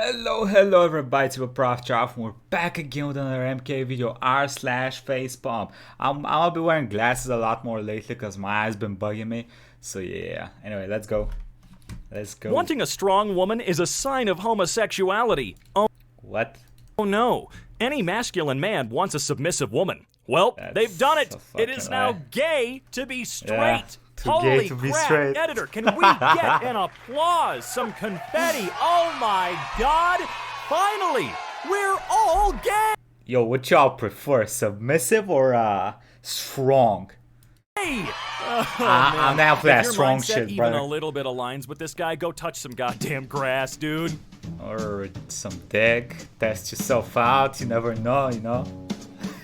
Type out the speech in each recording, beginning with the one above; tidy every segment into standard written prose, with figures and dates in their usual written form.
Hello everybody, it's Proftrof, and we're back again with another MK video, r/facepalm. I'll be wearing glasses a lot more lately because my eyes been bugging me. So yeah, anyway, let's go. Let's go. Wanting a strong woman is a sign of homosexuality. Oh What? no, any masculine man wants a submissive woman. Well, That's they've done it. a It is fucking now lie. gay to be straight. Yeah, too Holy gay to be crap, straight. editor, can we get an applause, some confetti? Oh my god, finally, we're all gay! Yo, what y'all prefer, submissive or strong? I'm down for that If your strong mindset shit, even brother. a little bit aligns with this guy, go touch some goddamn grass, dude. Or some dick. Test yourself out. You never know, you know.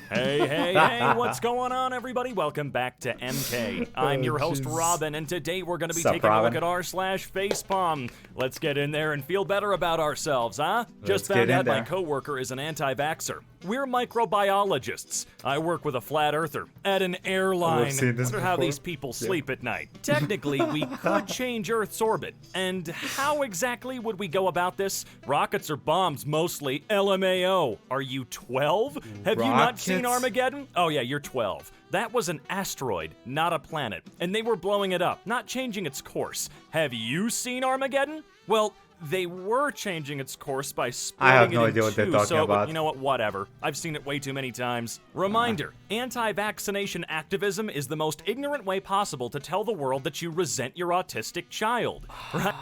Hey, what's going on, everybody? Welcome back to MK. I'm your host, jeez. Robin, and today we're going to be Sup, taking a look Robin? at r/facepalm. Let's get in there and feel better about ourselves, huh? Just Let's found get in out my there. coworker is an anti-vaxxer. We're microbiologists. I work with a flat earther at an airline. seen this Wonder how before. these people sleep at night. Technically, we could change Earth's orbit. And how exactly would we go about this? Rockets or bombs, mostly. LMAO. Are you 12? Have you not seen Rockets? Armageddon? Oh yeah, you're 12. That was an asteroid, not a planet. And they were blowing it up, not changing its course. Have you seen Armageddon? Well, they were changing its course by splitting I have no it in idea what they're two, talking so, about. you know what, whatever. I've seen it way too many times. Reminder, anti-vaccination activism is the most ignorant way possible to tell the world that you resent your autistic child. Right?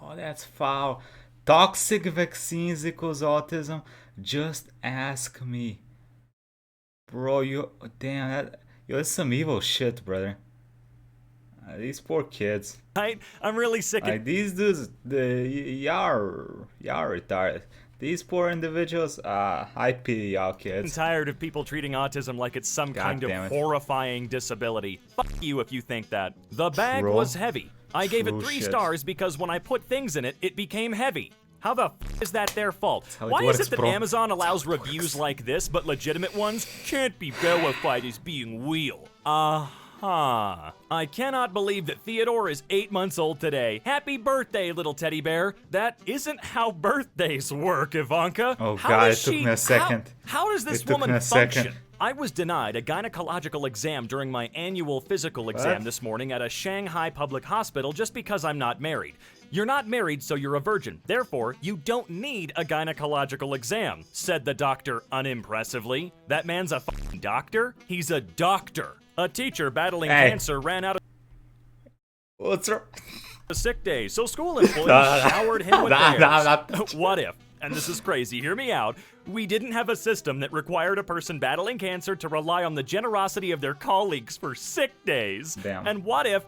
Oh, that's foul. Toxic vaccines equals autism. Just ask me. Bro, you... Damn, that's some evil shit, brother. These poor kids. Right? I'm really sick of Like, these dudes, y'all retarded. These poor individuals, I pity y'all I'm kids. tired of people treating autism like it's some God kind of damn it. horrifying disability. Fuck you if you think that. The bag True. was heavy. I gave it True 3 shit. stars because when I put things in it, it became heavy. How the is that their fault? how it Why is works, it that bro. Amazon allows how it reviews works. like this, but legitimate ones can't be verified as being real? I cannot believe that Theodore is 8 months old today. Happy birthday, little teddy bear. That isn't how birthdays work, Ivanka. Oh, How God, does it took she- me a second. How does this It took me woman a function? second. I was denied a gynecological exam during my annual physical exam What? this morning at a Shanghai public hospital just because I'm not married. You're not married, so you're a virgin. Therefore, you don't need a gynecological exam, said the doctor unimpressively. That man's a fucking doctor? He's a doctor. A teacher battling Hey. cancer ran out What's wrong? of sick days, so school employees No. showered him with No, no, theirs. What if, and this is crazy, hear me out, we didn't have a system that required a person battling cancer to rely on the generosity of their colleagues for sick days? Damn. And what if,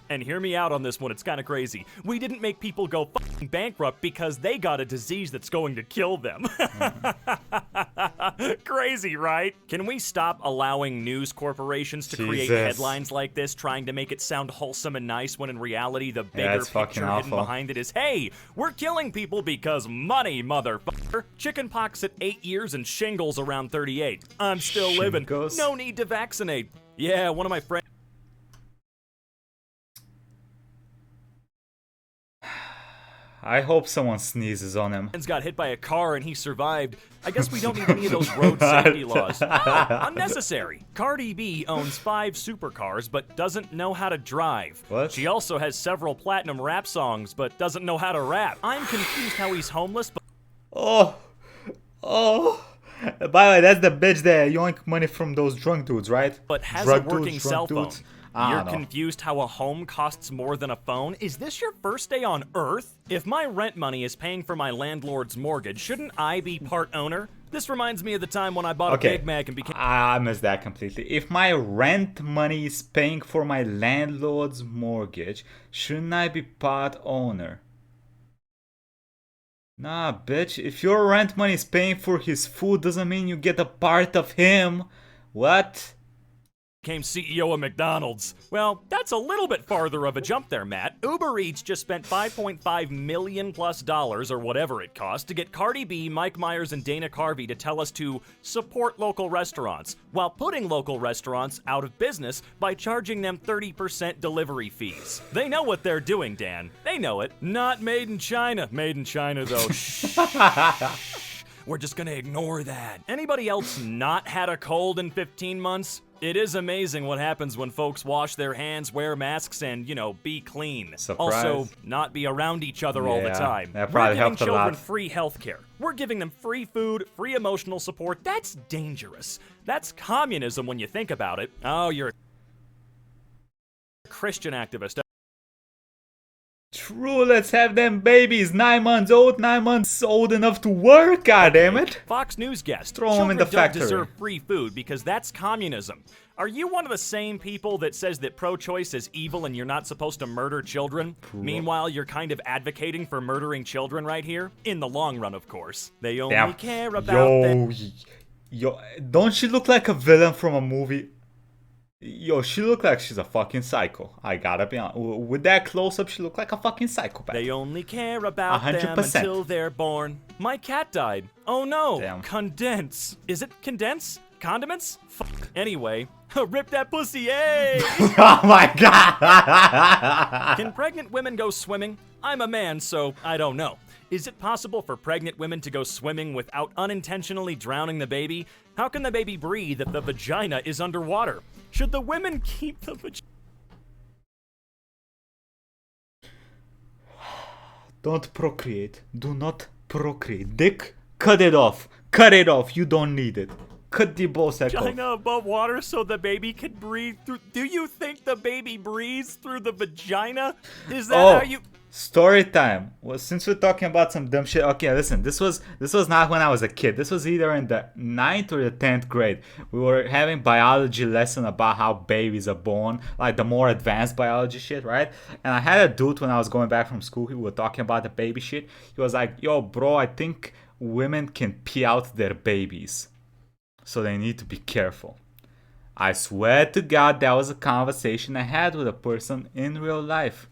and hear me out on this one, it's kind of crazy, we didn't make people go fucking bankrupt because they got a disease that's going to kill them? Crazy, right? Can we stop allowing news corporations to create Jesus. headlines like this, trying to make it sound wholesome and nice when in reality the bigger it's fucking picture hidden awful. behind it is, hey, we're killing people because money, motherfucker. Chickenpox at 8 years and shingles around 38. I'm still living. Shingles? No need to vaccinate. Yeah, one of my friends I hope someone sneezes on him. got hit by a car and he survived. I guess we don't need any of those road safety laws. Oh, unnecessary. Cardi B owns 5 supercars but doesn't know how to drive. What? She also has several platinum rap songs but doesn't know how to rap. I'm confused how he's homeless but Oh. By the way, that's the bitch that yoink money from those drunk dudes, right? has Drug a working dudes, cell drunk phone. dudes. I You're don't know. confused how a home costs more than a phone? Is this your first day on Earth? If my rent money is paying for my landlord's mortgage, shouldn't I be part owner? This reminds me of the time when I bought Okay. a Big Mac and became I missed that completely. If my rent money is paying for my landlord's mortgage, shouldn't I be part owner? Nah, bitch. If your rent money is paying for his food, doesn't mean you get a part of him. What? became CEO of McDonald's. Well, that's a little bit farther of a jump there, Matt. Uber Eats just spent $5.5 million plus or whatever it cost to get Cardi B, Mike Myers, and Dana Carvey to tell us to support local restaurants, while putting local restaurants out of business by charging them 30% delivery fees. They know what they're doing, Dan. They know it. Not made in China. Made in China, though. Shh. We're just gonna ignore that. Anybody else not had a cold in 15 months? It is amazing what happens when folks wash their hands, wear masks, and, you know, be clean. Surprise. Also, not be around each other all the time. That probably We're giving helped a children lot. free healthcare. We're giving them free food, free emotional support. That's dangerous. That's communism when you think about it. Oh, you're a Christian activist. True, let's have them babies 9 months old enough to work, goddammit. Fox News guest. Throw 'em in Children the factory. don't deserve free food because that's communism. Are you one of the same people that says that pro-choice is evil and you're not supposed to murder children? Meanwhile, you're kind of advocating for murdering children right here? In the long run, of course. They only care about them. Yo, don't she look like a villain from a movie? Yo, she look like she's a fucking psycho. I gotta be honest. With that close-up, she look like a fucking psychopath. They only care about 100%. them until they're born. My cat died. Oh no. Damn. Condense. Is it condense? Condiments? Anyway, rip that pussy, yay! Oh my god! Can pregnant women go swimming? I'm a man, so I don't know. Is it possible for pregnant women to go swimming without unintentionally drowning the baby? How can the baby breathe if the vagina is underwater? Should the women keep the vagina? Don't procreate. Do not procreate. Dick, cut it off. Cut it off. You don't need it. Cut the ballsack off. Vagina above water so the baby can breathe through. Do you think the baby breathes through the vagina? Is that how you? Story time. Well, since we're talking about some dumb shit, okay, listen. This was not when I was a kid. This was either in the 9th or the 10th grade. We were having biology lesson about how babies are born, like the more advanced biology shit, right? And I had a dude when I was going back from school. We were talking about the baby shit. He was like, "Yo, bro, I think women can pee out their babies, so they need to be careful." I swear to God, that was a conversation I had with a person in real life.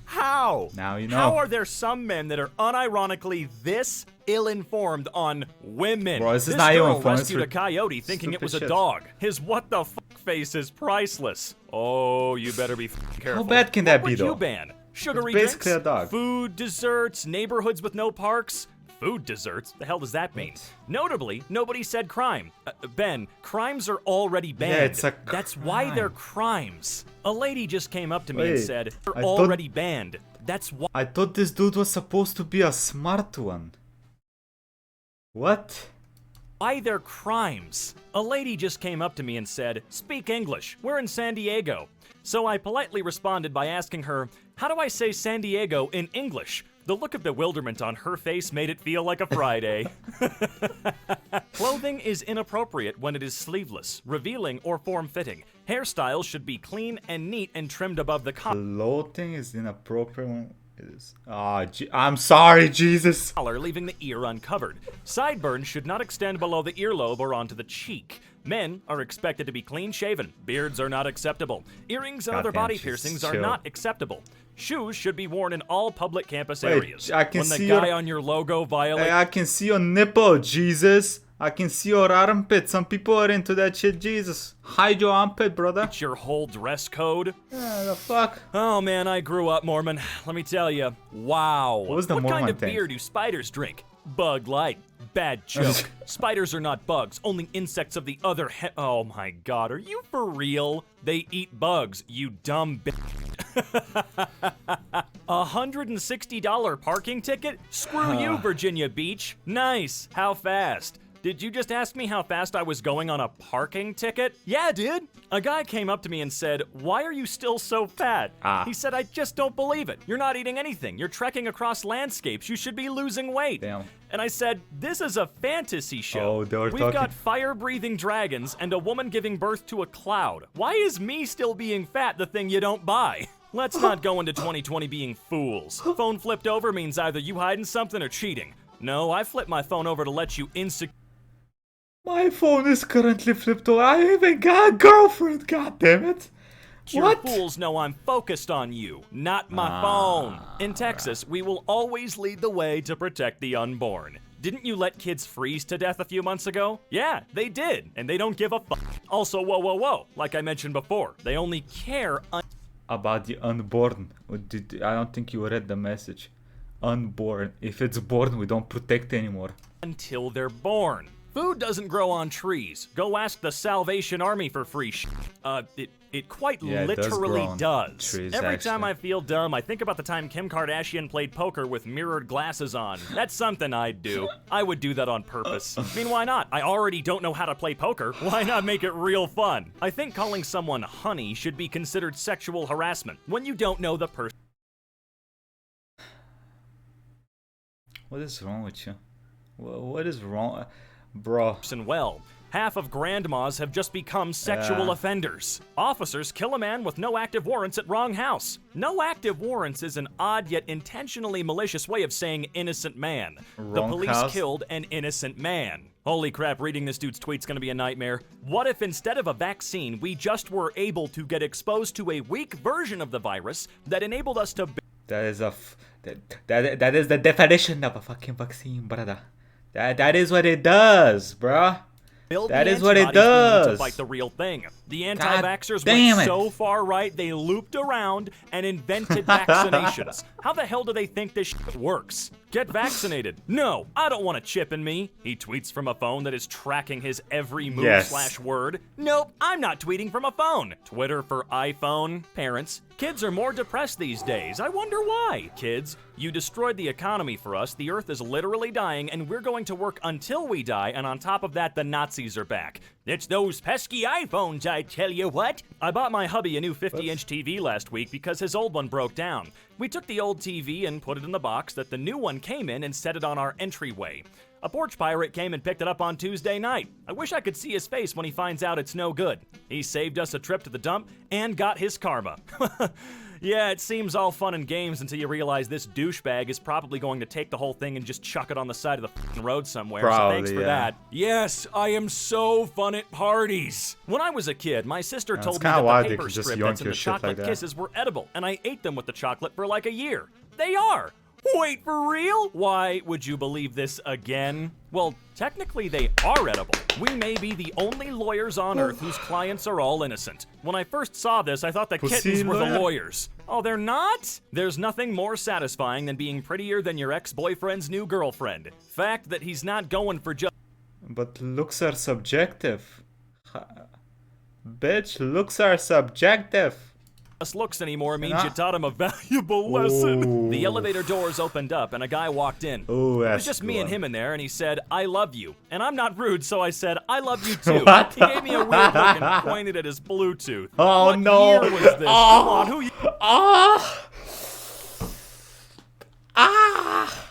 How? Now you know. How are there some men that are unironically this ill-informed on women? Bro, this is this not girl ill-informed, rescued a it's coyote thinking it stupid was a shit. dog. His what the fuck face is priceless. Oh, you better be careful. How bad can that What be, would though? you ban? Sugary It's basically drinks? a dog. Food, desserts, neighborhoods with no parks? Food desserts? The hell does that mean? Notably, nobody said crime. Ben, crimes are already banned. Yeah, it's a That's why they're crimes. A lady just came up to me and Wait, said, they're I thought- already banned. That's why. I thought this dude was supposed to be a smart one. What? Why they're crimes. A lady just came up to me and said, "Speak English, we're in San Diego." So I politely responded by asking her, "How do I say San Diego in English?" The look of bewilderment on her face made it feel like a Friday. Clothing is inappropriate when it is sleeveless, revealing, or form-fitting. Hairstyles should be clean and neat and trimmed above the Clothing is inappropriate when it is. I'm sorry, Jesus. collar, leaving the ear uncovered. Sideburns should not extend below the earlobe or onto the cheek. Men are expected to be clean-shaven. Beards are not acceptable. Earrings and other Goddamn, body Jesus, piercings are chill. not acceptable. Shoes should be worn in all public campus Wait, areas. I can when the see guy your- on your logo violates... Hey, I can see your nipple, Jesus. I can see your armpit. Some people are into that shit, Jesus. Hide your armpit, brother. your whole dress code. Yeah, the fuck? Oh man, I grew up Mormon. Let me tell you. Wow. What was the What Mormon kind of thing? beer do spiders drink? Bug Light. Bad joke. Spiders are not bugs, only insects of the other Oh my god, are you for real? They eat bugs, you dumb bitch. $160 parking ticket? Screw you, Virginia Beach. Nice. How fast? Did you just ask me how fast I was going on a parking ticket? Yeah, dude. A guy came up to me and said, "Why are you still so fat?" He said, "I just don't believe it. You're not eating anything. You're trekking across landscapes. You should be losing weight." Damn. And I said, "This is a fantasy show. Oh, they were We've talking- got fire-breathing dragons and a woman giving birth to a cloud. Why is me still being fat the thing you don't buy?" Let's not go into 2020 being fools. Phone flipped over means either you hiding something or cheating. No, I flipped my phone over to let you My phone is currently flipped over. I even got a girlfriend, god damn it. Your What? fools know I'm focused on you, not my phone. In Texas, we will always lead the way to protect the unborn. Didn't you let kids freeze to death a few months ago? Yeah, they did, and they don't give a fuck. Also, whoa, whoa, whoa, like I mentioned before, they only care About the unborn. I don't think you read the message. Unborn. If it's born, we don't protect anymore. until they're born. Food doesn't grow on trees. Go ask the Salvation Army for free it quite Yeah, it does literally grow on does. trees, Every time actually. I feel dumb, I think about the time Kim Kardashian played poker with mirrored glasses on. That's something I'd do. I would do that on purpose. I mean, why not? I already don't know how to play poker. Why not make it real fun? I think calling someone honey should be considered sexual harassment when you don't know the person. What is wrong with you? What is wrong? Bro. Well, half of grandmas have just become sexual offenders. Officers kill a man with no active warrants at wrong house. No active warrants is an odd yet intentionally malicious way of saying innocent man. The Wrong police house? killed an innocent man. Holy crap, reading this dude's tweet's gonna be a nightmare. What if instead of a vaccine, we just were able to get exposed to a weak version of the virus that enabled us to That is that is the definition of a fucking vaccine, brother. That is what it does, bruh. build That the is what it antibodies we need to does. fight the real thing. The anti-vaxxers damn went it. so far right, they looped around and invented vaccinations. How the hell do they think this shit works? Get vaccinated. No, I don't want a chip in me. He tweets from a phone that is tracking his every move Yes. / word. Nope, I'm not tweeting from a phone. Twitter for iPhone. Parents, kids are more depressed these days. I wonder why. Kids, you destroyed the economy for us. The earth is literally dying, and we're going to work until we die, and on top of that, the Nazis are back. It's those pesky iPhones, I tell you what. I bought my hubby a new 50-inch TV last week because his old one broke down. We took the old TV and put it in the box that the new one came in and set it on our entryway. A porch pirate came and picked it up on Tuesday night. I wish I could see his face when he finds out it's no good. He saved us a trip to the dump and got his karma. Yeah, it seems all fun and games until you realize this douchebag is probably going to take the whole thing and just chuck it on the side of the f***ing road somewhere, so thanks for yeah. that. Yes, I am so fun at parties. When I was a kid, my sister It's told me kinda that wild the they paper could just strip yoink that's in your the shit chocolate like that. kisses were edible, and I ate them with the chocolate for like a year. They are! Wait, for real? Why would you believe this again? Well, technically they are edible. We may be the only lawyers on earth whose clients are all innocent. When I first saw this, I thought the Pussy kittens were the lawyer? lawyers. Oh, they're not? There's nothing more satisfying than being prettier than your ex-boyfriend's new girlfriend. Fact that he's not going for just But looks are subjective. Bitch, looks are subjective. looks anymore means Nah. you taught him a valuable lesson. Ooh. The elevator doors opened up and a guy walked in. Ooh, It that's was just a me good and one. him in there, and he said, I love you. And I'm not rude, so I said, I love you too. What? He gave me a weird look and pointed at his Bluetooth. Oh, what no. year was this? Oh. Come on, who you... Ah! Ah!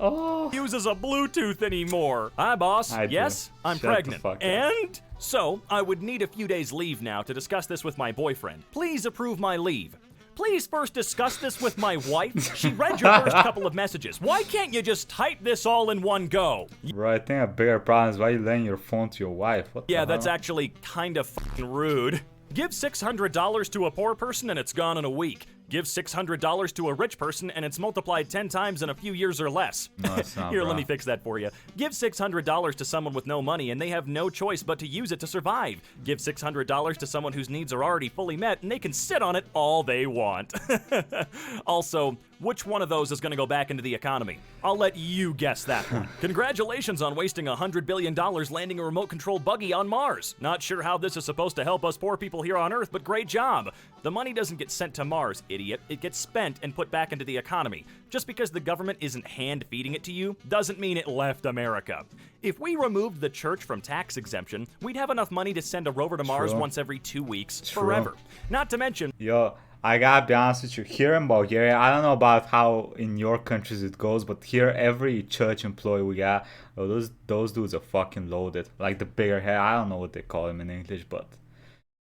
Oh! uses a Bluetooth anymore. Hi, boss. I do. Yes, I'm Shut the pregnant. fuck up. And so I would need a few days leave now to discuss this with my boyfriend. Please approve my leave. Please first discuss this with my wife. She read your first couple of messages. Why can't you just type this all in one go? Bro, I think a bigger problem is why you lending your phone to your wife. What Yeah, the that's hell? actually kind of f***ing rude. Give $600 to a poor person and it's gone in a week. Give $600 to a rich person and it's multiplied 10 times in a few years or less. No, it's not, Here, bro. let me fix that for you. Give $600 to someone with no money and they have no choice but to use it to survive. Give $600 to someone whose needs are already fully met and they can sit on it all they want. Also, which one of those is going to go back into the economy? I'll let you guess that one. Congratulations on wasting $100 billion landing a remote-controlled buggy on Mars. Not sure how this is supposed to help us poor people here on Earth, but great job. The money doesn't get sent to Mars, idiot. It gets spent and put back into the economy. Just because the government isn't hand-feeding it to you doesn't mean it left America. If we removed the church from tax exemption, we'd have enough money to send a rover to Mars True. once every 2 weeks, True. forever. Not to mention, Yo, I gotta be honest with you. Here in Bulgaria, I don't know about how in your countries it goes, but here every church employee we got, oh, those dudes are fucking loaded. Like the bigger head, I don't know what they call them in English, but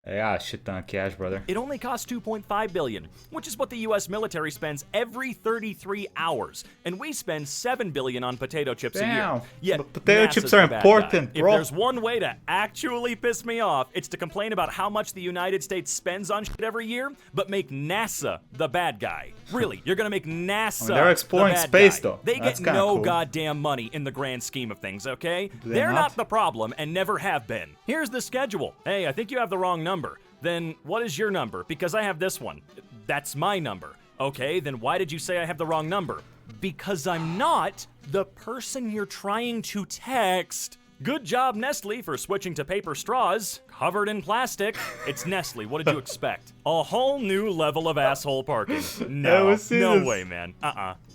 Yeah, shit ton of cash, brother. It only costs $2.5 billion, which is what the US military spends every 33 hours, and we spend $7 billion on potato chips a year. Damn, Yet but potato NASA's chips are the bad important, guy. bro. If there's one way to actually piss me off, it's to complain about how much the United States spends on shit every year, but make NASA the bad guy. Really, you're gonna make NASA they're exploring the bad space, guy. though. They That's get kinda no cool. goddamn money in the grand scheme of things, okay? they They're not? not the problem and never have been. Here's the schedule. Hey, I think you have the wrong number. Then what is your number? Because I have this one. That's my number. Okay, then why did you say I have the wrong number? Because I'm not the person you're trying to text. Good job, Nestle, for switching to paper straws, covered in plastic. It's Nestle, what did you expect? A whole new level of asshole parking. No, no way, man.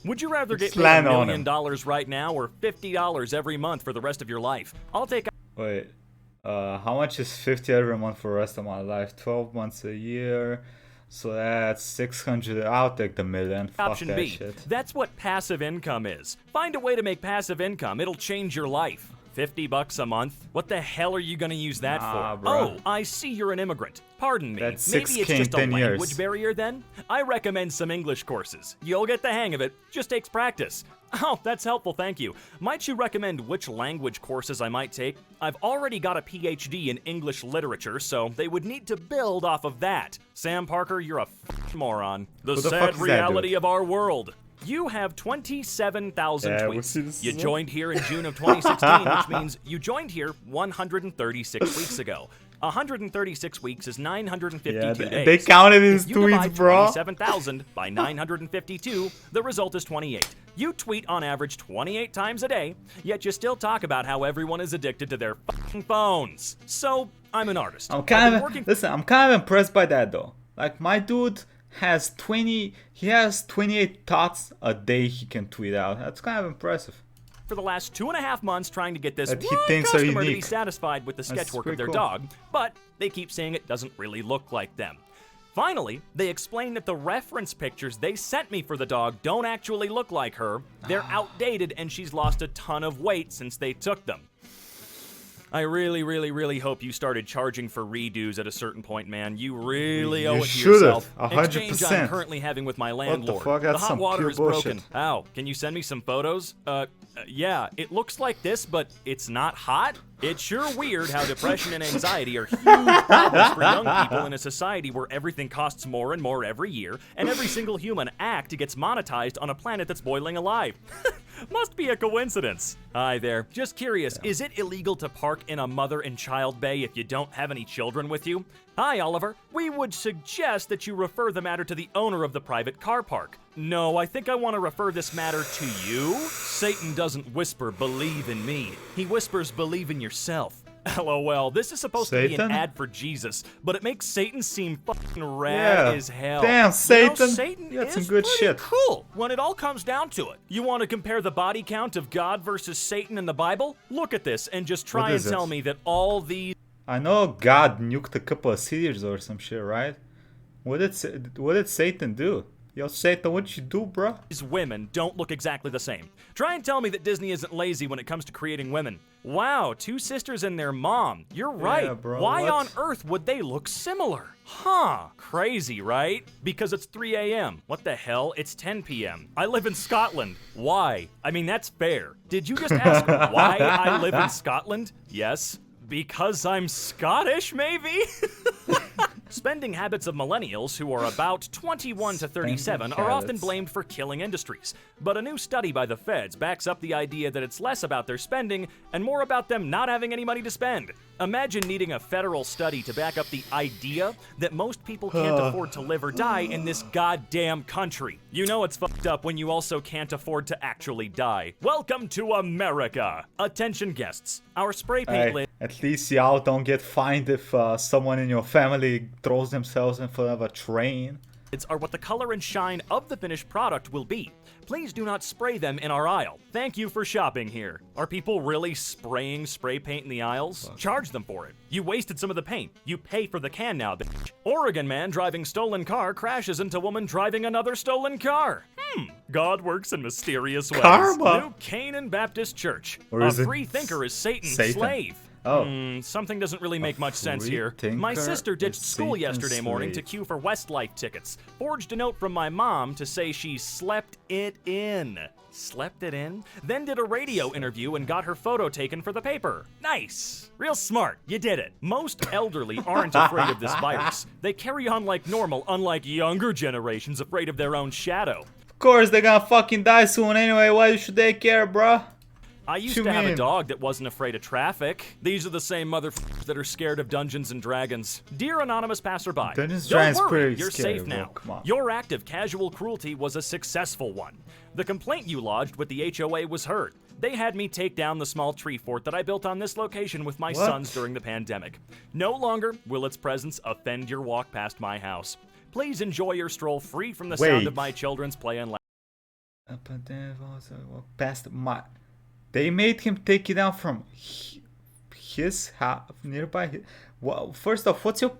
Would you rather get paid Slant $1 on million right now or $50 every month for the rest of your life? I'll take Wait, how much is 50 every month for the rest of my life? 12 months a year, so that's 600. I'll take the million. Fuck option that B. shit. That's what passive income is. Find a way to make passive income. It'll change your life. $50 a month? What the hell are you gonna use that Nah, for? bro. Oh, I see you're an immigrant. Pardon me. That's Maybe 6K it's in just a 10 years. language barrier then? I recommend some English courses. You'll get the hang of it. Just takes practice. Oh, that's helpful, thank you. Might you recommend which language courses I might take? I've already got a PhD in English literature, so they would need to build off of that. Sam Parker, you're a moron. The Who the fuck sad is that reality dude? of our world. You have 27,000 Yeah, we'll tweets. see this You as well. joined here in June of 2016, which means you joined here 136 weeks ago. 136 weeks is 952 Yeah, days. they counted his If you tweets, divide bro. 27,000 by 952, the result is 28. You tweet on average 28 times a day, yet you still talk about how everyone is addicted to their fucking phones. So, I'm an artist. I'm I've kind been of working listen. I'm kind of impressed by that though. Like my dude has 20. He has 28 thoughts a day he can tweet out. That's kind of impressive. for the last 2.5 months trying to get this That he one thinks are customer to be unique. satisfied with the That's sketchwork of pretty their cool. dog, but they keep saying it doesn't really look like them. Finally, they explain that the reference pictures they sent me for the dog don't actually look like her. They're outdated and she's lost a ton of weight since they took them. I really hope you started charging for redos at a certain point, man. You really owe You it to should've, yourself. 100%. Exchange I'm currently having with my landlord. fuck? That's the hot some water pure is broken. bullshit. Ow, can you send me some photos? Yeah, it looks like this, but it's not hot? It's sure weird how depression and anxiety are huge problems for young people in a society where everything costs more and more every year, and every single human act gets monetized on a planet that's boiling alive. Must be a coincidence. Hi there. Just curious, is it illegal to park in a mother and child bay if you don't have any children with you? Hi, Oliver. We would suggest that you refer the matter to the owner of the private car park. No, I think I want to refer this matter to you. Satan doesn't whisper, believe in me. He whispers, believe in yourself. LOL, this is supposed to be an Satan? ad for Jesus, but it makes Satan seem fucking rad Yeah. as hell. Damn, Satan. You know, Satan You got some is good pretty shit. cool when it all comes down to it. You want to compare the body count of God versus Satan in the Bible? Look at this and just try What and is it? tell me that all these I know God nuked a couple of cities or some shit, right? What did Satan do? Yo, Satan, what you do, bro? women don't look exactly the same. Try and tell me that Disney isn't lazy when it comes to creating women. Wow, two sisters and their mom. You're right. Yeah, bro, Why what? on earth would they look similar? Huh, crazy, right? Because it's 3 a.m. What the hell? It's 10 p.m. I live in Scotland. Why? I mean, that's fair. Did you just ask why I live in Scotland? Yes. Because I'm Scottish, maybe? Spending habits of millennials who are about 21 to 37 are often habits. blamed for killing industries. But a new study by the feds backs up the idea that it's less about their spending and more about them not having any money to spend. Imagine needing a federal study to back up the idea that most people can't afford to live or die in this goddamn country. You know it's fucked up when you also can't afford to actually die. Welcome to America! Attention guests, our spray paint Hey, lid at least y'all don't get fined if someone in your family throws themselves in front of a train. are what the color and shine of the finished product will be. Please do not spray them in our aisle. Thank you for shopping here. Are people really spraying spray paint in the aisles? Charge them for it. You wasted some of the paint. You pay for the can now, bitch. Oregon man driving stolen car crashes into woman driving another stolen car. God works in mysterious ways. Karma. New Canaan Baptist Church. Or A is it free thinker is Satan's Satan? slave. Oh. Something doesn't really make much sense here. thinker My sister ditched is school yesterday Satan's morning to slave. queue for Westlife tickets. Forged a note from my mom to say she slept it in. Slept it in? Then did a radio interview and got her photo taken for the paper. Nice. Real smart. You did it. Most elderly aren't afraid of this virus. They carry on like normal, unlike younger generations afraid of their own shadow. Of course, they're gonna fucking die soon anyway. Why should they care, bruh? I used You to have a mean? dog that wasn't afraid of traffic. These are the same motherfuckers that are scared of Dungeons and Dragons. Dear anonymous passerby, Dungeons and don't Dragons worry, pretty you're scary, safe bro. now. Come on. Your act of casual cruelty was a successful one. The complaint you lodged with the HOA was heard. They had me take down the small tree fort that I built on this location with my What? sons during the pandemic. No longer will its presence offend your walk past my house. Please enjoy your stroll free from the sound of Wait. my children's play and Past my. They made him take it down from his house nearby. Well, first off, what's your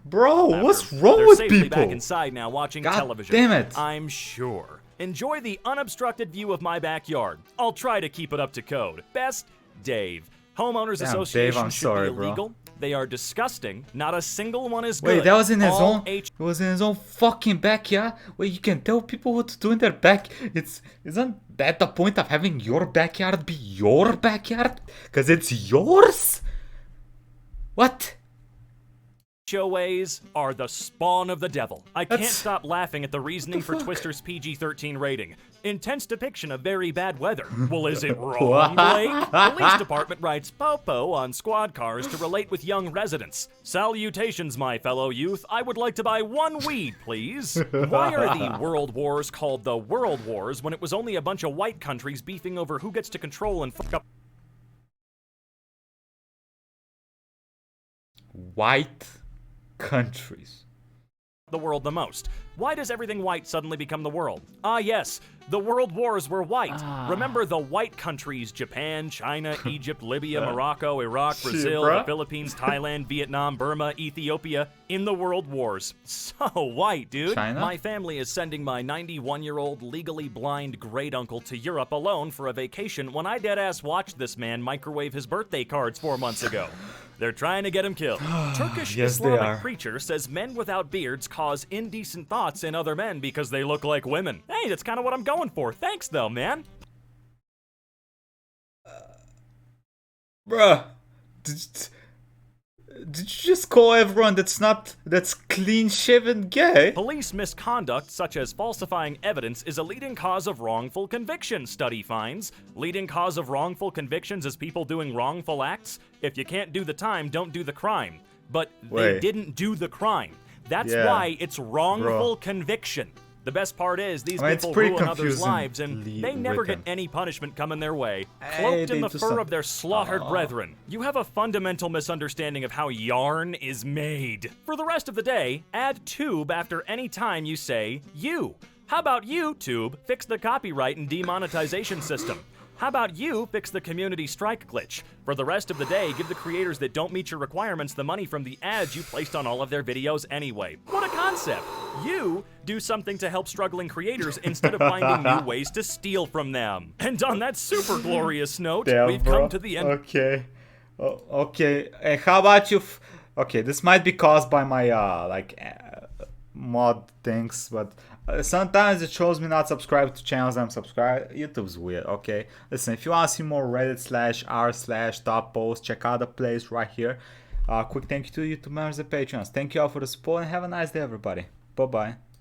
bro? What's wrong They're with safely people? back inside now watching God television. damn it. I'm sure. Enjoy the unobstructed view of my backyard. I'll try to keep it up to code. Best, Dave. Homeowners Damn, Association Dave, I'm should sorry, be bro. illegal. They are disgusting. Not a single one is good. Wait, that was in his All own. It was in his own fucking backyard. Wait, you can tell people what to do in their back. Isn't that the point of having your backyard be your backyard? Cause it's yours. What? HOAs are the spawn of the devil. I can't That's- stop laughing at the reasoning for fuck? Twister's PG-13 rating. Intense depiction of very bad weather. Well, is it wrong, Blake? Police department writes popo on squad cars to relate with young residents. Salutations, my fellow youth. I would like to buy one weed, please. Why are the world wars called the world wars when it was only a bunch of white countries beefing over who gets to control and fuck up White countries. the world the most? Why does everything white suddenly become the world? Ah, yes, the world wars were white. Remember the white countries: Japan, China, Egypt, Libya, Morocco, Iraq, Shit, Brazil, the bruh. Philippines, Thailand, Vietnam, Burma, Ethiopia, in the world wars. So white, dude. China? My family is sending my 91-year-old legally blind great uncle to Europe alone for a vacation when I deadass watched this man microwave his birthday cards 4 months ago. They're trying to get him killed. Turkish Yes, they are. Islamic preacher says men without beards cause indecent thoughts in other men because they look like women. Hey, that's kind of what I'm going for. Thanks, though, man. Bruh. Did you just call everyone that's clean shaven gay? Police misconduct, such as falsifying evidence, is a leading cause of wrongful conviction, study finds. Leading cause of wrongful convictions is people doing wrongful acts. If you can't do the time, don't do the crime. But they Wait. didn't do the crime. That's Yeah. why it's wrongful conviction. The best part is these I mean, it's people pretty ruin others' confusing lives, and they never get written. any punishment coming their way. Hey, Cloaked they in the do fur some- of their slaughtered brethren. You have a fundamental misunderstanding of how yarn is made. For the rest of the day, add tube after any time you say you. How about you, Tube, fix the copyright and demonetization system? How about you fix the community strike glitch? For the rest of the day, give the creators that don't meet your requirements the money from the ads you placed on all of their videos anyway. What a concept! You do something to help struggling creators instead of finding new ways to steal from them. And on that super glorious note, Damn, we've bro. come to the end. Okay. Okay. And how about you? Okay, this might be caused by my mod things, but sometimes it shows me not subscribed to channels I'm subscribed. YouTube's weird. Okay, listen. If you want to see more Reddit/r/top posts, check out the place right here. Quick thank you to YouTube members and Patreons. Thank you all for the support and have a nice day, everybody. Bye bye.